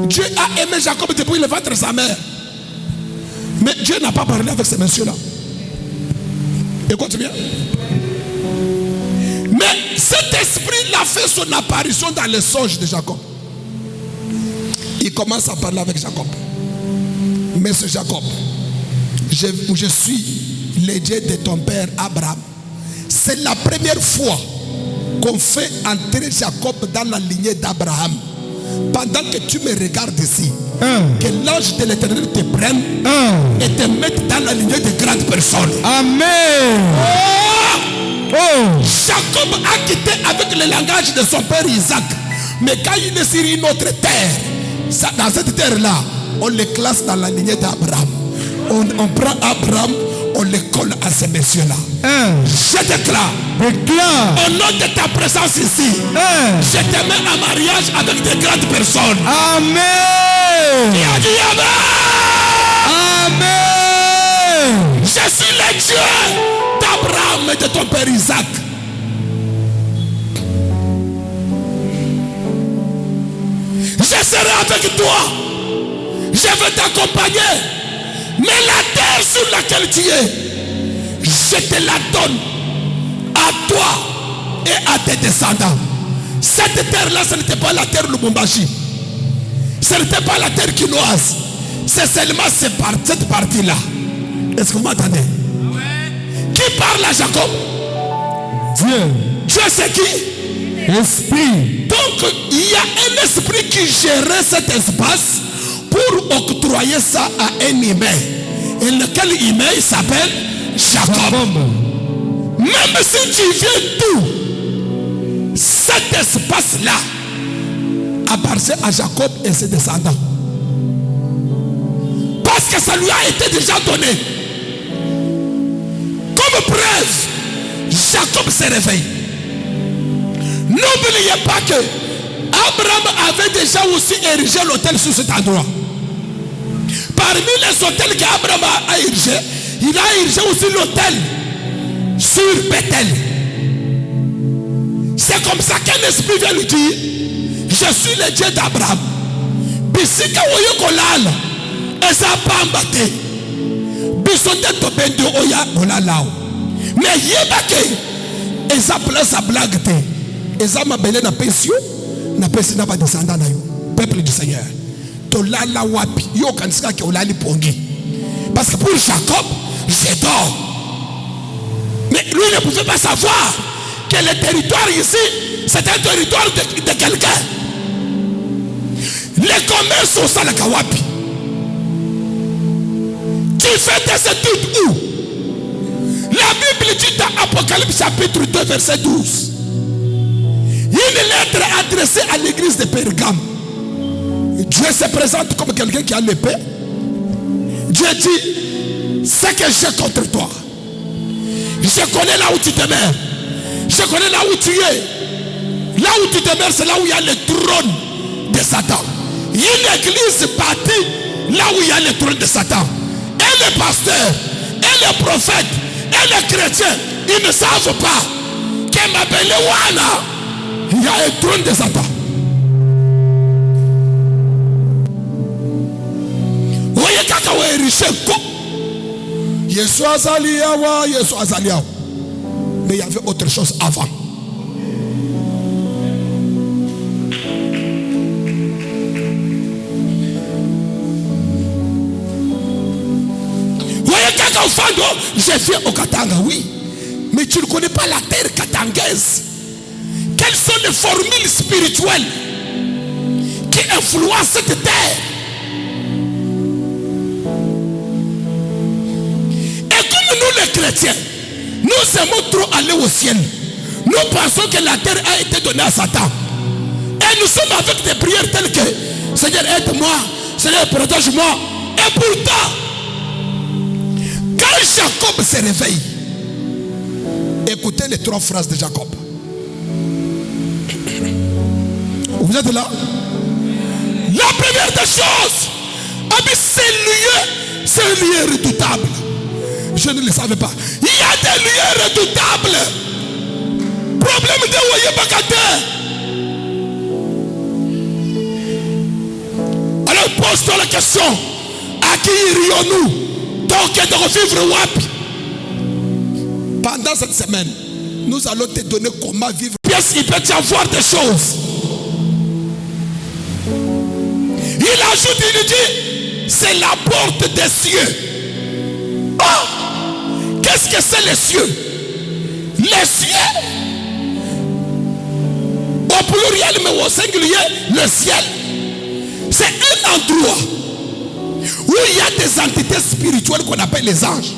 Dieu a aimé Jacob depuis le ventre de sa mère. Mais Dieu n'a pas parlé avec ces messieurs-là. Écoute bien. Mais cet esprit a fait son apparition dans les songes de Jacob. Il commence à parler avec Jacob. Mais ce Jacob, je suis le Dieu de ton père Abraham. C'est la première fois qu'on fait entrer Jacob dans la lignée d'Abraham. Pendant que tu me regardes ici, que l'ange de l'Éternel te prenne et te mette dans la lignée de grandes personnes. Amen. Jacob a quitté avec le langage de son père Isaac. Mais quand il est sur une autre terre, dans cette terre-là, on le classe dans la lignée d'Abraham. On prend Abraham, on le colle à ces messieurs-là. Je déclare, au nom de ta présence ici, je te mets en mariage avec des grandes personnes. Amen. Qui a dit Amen? Amen. Je suis le Dieu d'Abraham et de ton père Isaac. Je serai avec toi. Je vais t'accompagner. Mais la terre sur laquelle tu es, je te la donne à toi et à tes descendants. Cette terre-là, ce n'était pas la terre Lubumbashi. Ce n'était pas la terre quinoise. C'est seulement cette partie-là. Est-ce que vous m'entendez? Qui parle à Jacob? Dieu. Dieu c'est qui? Esprit. Donc il y a un esprit qui gérait cet espace pour octroyer ça à un humain. Et lequel humain s'appelle Jacob. Même si tu viens d'où, cet espace-là appartient à Jacob et ses descendants. Parce que ça lui a été déjà donné. Comme preuve, Jacob se réveille. N'oubliez pas que Abraham avait déjà aussi érigé l'autel sur cet endroit. Parmi les hôtels qu'Abraham a érigé, il a érigé aussi l'autel sur Bethel. C'est comme ça qu'un esprit vient lui dire, je suis le Dieu d'Abraham. Bisika woyokolala, esa pambate. Bisonde tobendo oya olalao. Mais yebake, esa place à blague te. Esa mabele na pension, na pension na ba descendant na yo. Peuple du Seigneur. Tolala wapi, yo kanisika ke olali pongi. Parce que pour Jacob, j'adore. Mais lui ne pouvait pas savoir que le territoire ici, c'est un territoire de quelqu'un. Les commerces sont ça la kawapi. Tu fais tes études où? La Bible dit dans Apocalypse chapitre 2 verset 12. Une lettre adressée à l'église de Pergame. Dieu se présente comme quelqu'un qui a l'épée. Dieu dit, ce que j'ai contre toi, Je connais là où tu demeures. Je connais là où tu es. Là où tu demeures, c'est là où il y a le trône de Satan. Une église bâtie là où il y a le trône de Satan. Et les pasteurs, et les prophètes, et les chrétiens, ils ne savent pas que m'appelle Wana, il y a un trône de Satan. Voyez kaka wa riche ko. Yesu azaliawa, Yesu azaliawa. Mais il y avait autre chose avant. J'ai fait au Katanga, oui. Mais tu ne connais pas la terre katangaise. Quelles sont les formules spirituelles qui influencent cette terre? Et comme nous les chrétiens, nous aimons trop aller au ciel. Nous pensons que la terre a été donnée à Satan. Et nous sommes avec des prières telles que Seigneur aide-moi, Seigneur protège-moi. Et pourtant, Jacob se réveille. Écoutez les 3 phrases de Jacob. Vous êtes là? La première des choses, c'est un lieu redoutable. Je ne le savais pas. Il y a des lieux redoutables. Problème de Woye Bakate. Alors pose-toi la question. À qui irions-nous? Donc, de revivre WAP. Pendant cette semaine, nous allons te donner comment vivre. Pièce, il peut y avoir des choses. Il ajoute, il dit, c'est la porte des cieux. Oh, qu'est-ce que c'est les cieux? Les cieux, au pluriel mais au singulier, le ciel, c'est un endroit où il y a des entités spirituelles qu'on appelle les anges.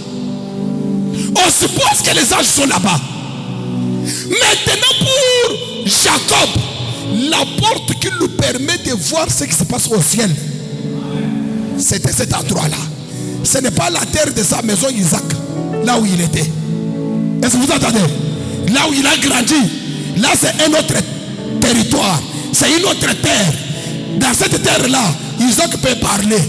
On suppose que les anges sont là-bas. Maintenant pour Jacob, la porte qui lui permet de voir ce qui se passe au ciel, c'était cet endroit-là. Ce n'est pas la terre de sa maison Isaac, là où il était. Est-ce que vous entendez? Là où il a grandi, là c'est un autre territoire, c'est une autre terre. Dans cette terre-là, Isaac peut parler.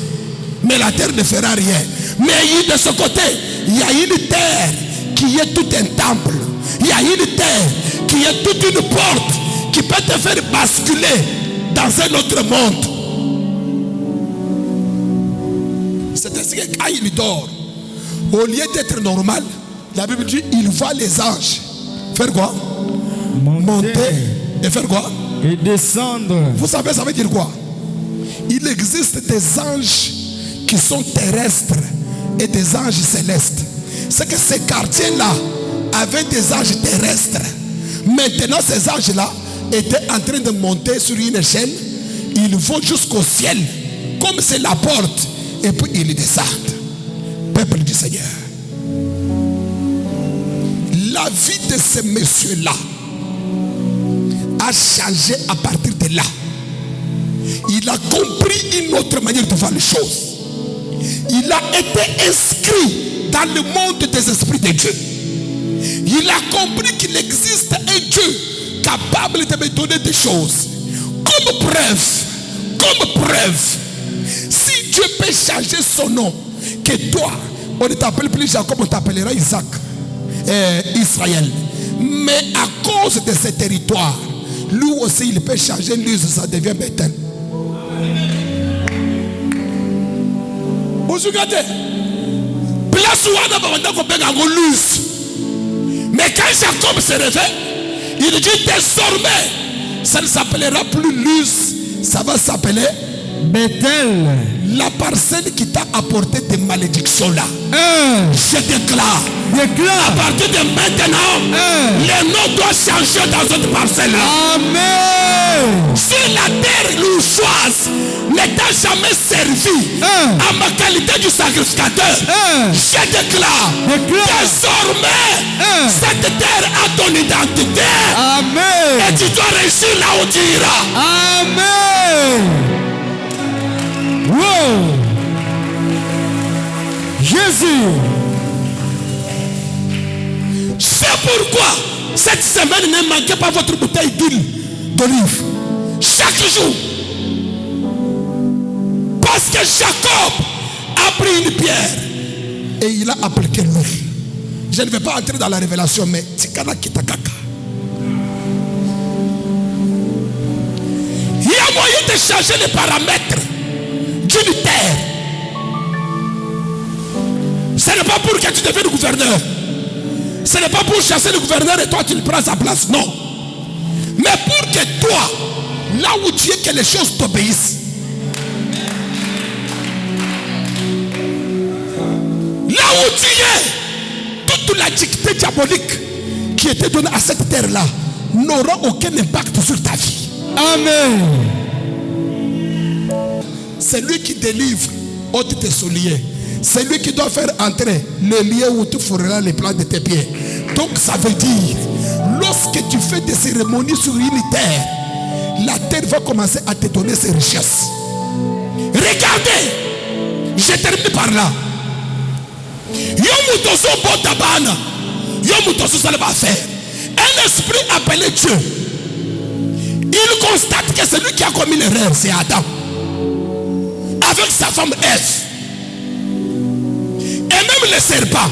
Mais la terre ne fera rien. Mais de ce côté, il y a une terre qui est tout un temple. Il y a une terre qui est toute une porte qui peut te faire basculer dans un autre monde. C'est ainsi que quand il dort, au lieu d'être normal, la Bible dit il voit les anges. Faire quoi? Monter. Et faire quoi? Et descendre. Vous savez, ça veut dire quoi? Il existe des anges qui sont terrestres et des anges célestes. C'est que ces quartiers-là avaient des anges terrestres. Maintenant, ces anges-là étaient en train de monter sur une échelle. Ils vont jusqu'au ciel, comme c'est la porte, et puis ils descendent. Peuple du Seigneur. La vie de ces messieurs-là a changé à partir de là. Il a compris une autre manière de voir les choses. Il a été inscrit dans le monde des esprits de Dieu. Il a compris qu'il existe un Dieu capable de me donner des choses. Comme preuve, si Dieu peut changer son nom, que toi, on ne t'appelle plus Jacob, on t'appellera Isaac, Israël. Mais à cause de ce territoire, lui aussi il peut changer, lui ça devient Bethel. Vous regardez, place où on a luz. Mais quand Jacob se réveille, il dit désormais, ça ne s'appellera plus Luz, ça va s'appeler Bethel. La parcelle qui t'a apporté des malédictions là. Je déclare. À partir de maintenant, le nom doit changer dans cette parcelle là. Amen. Si la terre louchoise ne t'a jamais servi à ma qualité du sacrificateur, je déclare désormais cette terre a ton identité. Amen. Et tu dois réussir là où tu iras. Amen. Wow. Jésus. pourquoi cette semaine ne manquez pas votre bouteille d'huile d'olive. Chaque jour. Parce que Jacob a pris une pierre et il a appliqué l'huile. Je ne vais pas entrer dans la révélation, mais Tikana Kitakaka. Il y a moyen de changer les paramètres d'une terre. Ce n'est pas pour que tu deviennes gouverneur. Ce n'est pas pour chasser le gouverneur et toi tu le prends sa place. Non. Mais pour que toi, là où tu es, que les choses t'obéissent. Là où tu es, toute la dictée diabolique qui était donnée à cette terre-là n'aura aucun impact sur ta vie. Amen. C'est lui qui délivre ôte tes souliers. C'est lui qui doit faire entrer le lieu où tu feras les plans de tes pieds. Donc ça veut dire, lorsque tu fais des cérémonies sur une terre, la terre va commencer à te donner ses richesses. Regardez, je termine par là. Un esprit appelé Dieu, il constate que celui qui a commis l'erreur, c'est Adam, avec sa femme Ève, et même le serpent.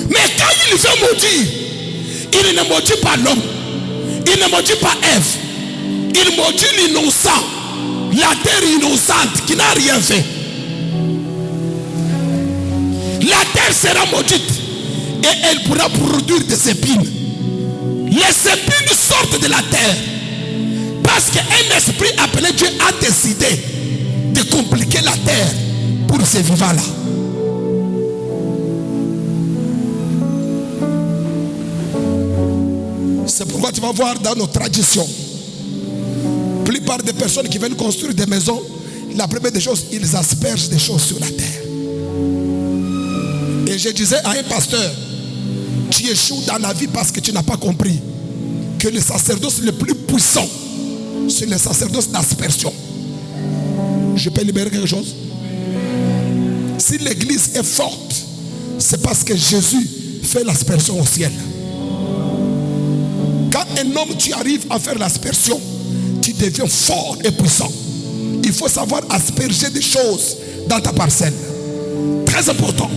Mais quand il veut maudire, il ne maudit pas l'homme, il ne maudit pas Ève, il maudit l'innocent, la terre innocente qui n'a rien fait. La terre sera maudite et elle pourra produire des épines. Les épines sortent de la terre parce qu'un esprit appelé Dieu a décidé de compliquer la terre pour ces vivants-là. C'est pourquoi tu vas voir dans nos traditions, la plupart des personnes qui viennent construire des maisons, la première des choses, ils aspergent des choses sur la terre. Et je disais à un pasteur, tu échoues dans la vie parce que tu n'as pas compris que le sacerdoce le plus puissant, c'est le sacerdoce d'aspersion. Je peux libérer quelque chose? Si l'église est forte, c'est parce que Jésus fait l'aspersion au ciel. Quand un homme, tu arrives à faire l'aspersion, tu deviens fort et puissant. Il faut savoir asperger des choses dans ta parcelle. Très important.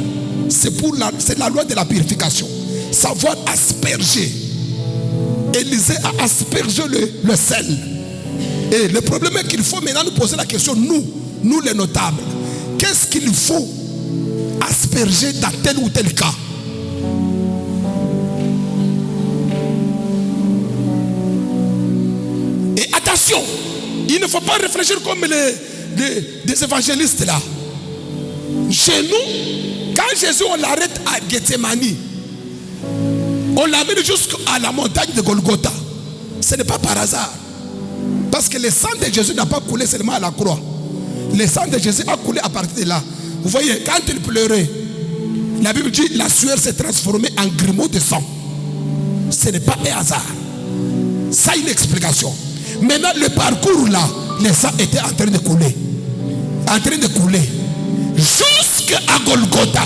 C'est la loi de la purification. Savoir asperger. Élisée a aspergé le sel. Et le problème est qu'il faut maintenant nous poser la question, nous les notables, qu'est-ce qu'il faut asperger dans tel ou tel cas? Et attention, il ne faut pas réfléchir comme des évangélistes là. Chez nous, quand Jésus on l'arrête à Gethsemane, on l'amène jusqu'à la montagne de Golgotha. Ce n'est pas par hasard. Parce que le sang de Jésus n'a pas coulé seulement à la croix. Le sang de Jésus a coulé à partir de là. Vous voyez, quand il pleurait, la Bible dit la sueur s'est transformée en grumeaux de sang. Ce n'est pas un hasard. Ça a une explication. Maintenant, le parcours là, le sang était en train de couler. En train de couler. Jusqu'à Golgotha.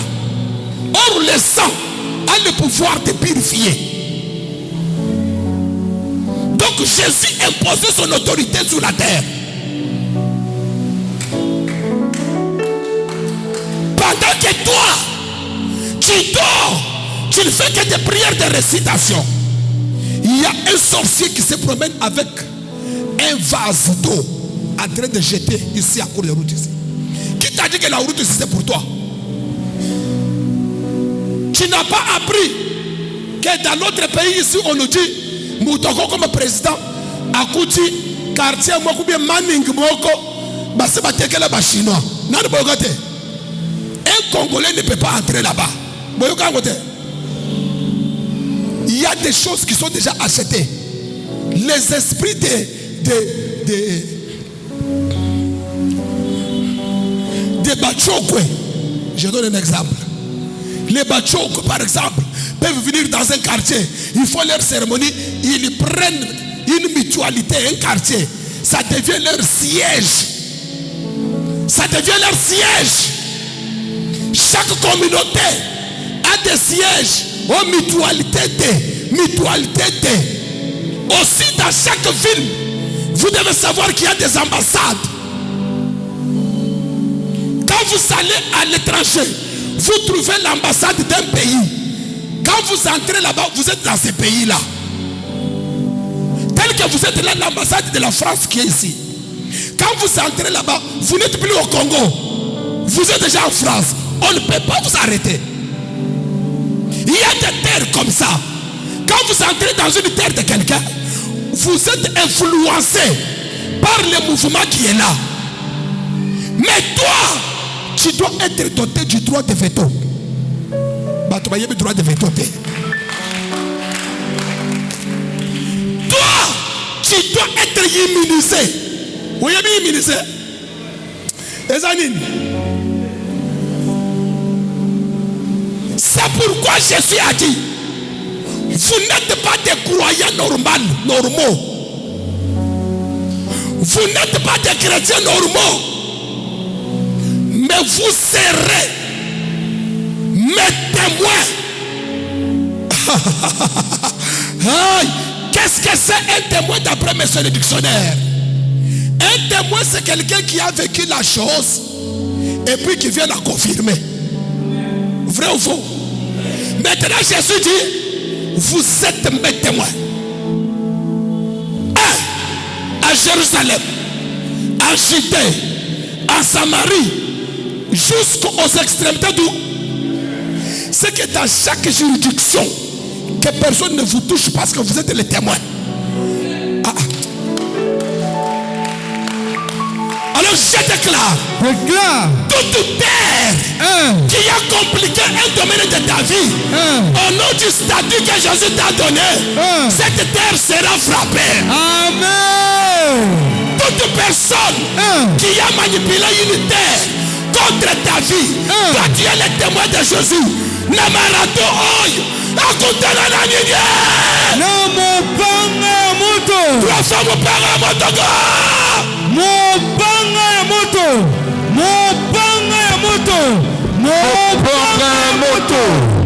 Or, le sang a le pouvoir de purifier. Donc, Jésus imposait son autorité sur la terre. Pendant que toi, tu dors, tu ne fais que des prières de récitation. Il y a un sorcier qui se promène avec un vase d'eau en train de jeter ici à court de route ici. Qui t'a dit que la route ici c'est pour toi? Tu n'as pas appris que dans notre pays ici on nous dit Moutoko comme président Akouti quartier moko bien Manning moko basi batekela ba chinois. Nani boyote? Un Congolais ne peut pas entrer là-bas. Boyokangote. Il y a des choses qui sont déjà achetées. Les esprits des Bachokwe. Je donne un exemple. Les Bachokwe, par exemple, peuvent venir dans un quartier. Ils font leur cérémonie. Ils prennent une mutualité, un quartier. Ça devient leur siège. Ça devient leur siège. Chaque communauté a des siège. Oh, mutualité. Aussi, dans chaque ville, vous devez savoir qu'il y a des ambassades. Quand vous allez à l'étranger, vous trouvez l'ambassade d'un pays. Quand vous entrez là-bas, vous êtes dans ce pays-là. Tel que vous êtes là, l'ambassade de la France qui est ici. Quand vous entrez là-bas, vous n'êtes plus au Congo. Vous êtes déjà en France. On ne peut pas vous arrêter. Il y a des terres comme ça. Quand vous entrez dans une terre de quelqu'un, vous êtes influencé par le mouvement qui est là. Mais toi, tu dois être doté du droit de veto. Tu as le droit de veto. Toi, tu dois être immunisé. Oui, immunisé. C'est pourquoi Jésus a dit, vous n'êtes pas des croyants normaux. Vous n'êtes pas des chrétiens normaux. Mais vous serez mes témoins. Qu'est-ce que c'est un témoin d'après monsieur le dictionnaire? Un témoin, c'est quelqu'un qui a vécu la chose et puis qui vient la confirmer. Vrai ou faux? Maintenant Jésus dit, vous êtes mes témoins. À Jérusalem, en Judée, en Samarie, jusqu'aux extrémités d'où? C'est que dans chaque juridiction, que personne ne vous touche parce que vous êtes les témoins. Alors je déclare toute terre qui a compliqué un domaine de ta vie, au nom du statut que Jésus t'a donné, cette terre sera frappée. Amen. Toute personne qui a manipulé une terre contre ta vie, toi tu es le témoin de Jésus. Namarato oy, akutana na nyinyi. Na mopanga ya moto. Tuafa mopanga ya moto. Mopanga ya moto. Mopanga ya moto. Mopanga ya moto.